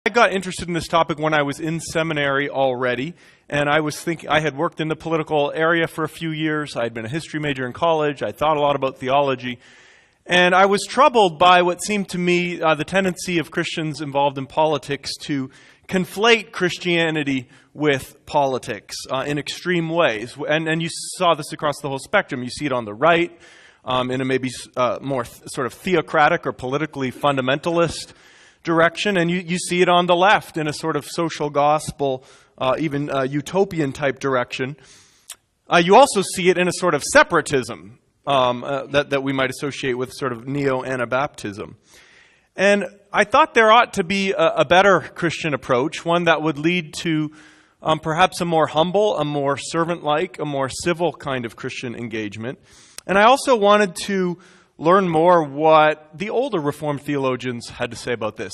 I got interested in this topic when I was in seminary already, and I had worked in the political area for a few years. I had been a history major in college. I thought a lot about theology. And I was troubled by what seemed to me the tendency of Christians involved in politics to conflate Christianity with politics in extreme ways. And you saw this across the whole spectrum. You see it on the right, in a maybe more sort of theocratic or politically fundamentalist direction, and you see it on the left in a sort of social gospel, even utopian type direction. You also see it in a sort of separatism that we might associate with sort of neo-Anabaptism. And I thought there ought to be a better Christian approach, one that would lead to perhaps a more humble, a more servant-like, a more civil kind of Christian engagement. And I also wanted to learn more what the older Reformed theologians had to say about this.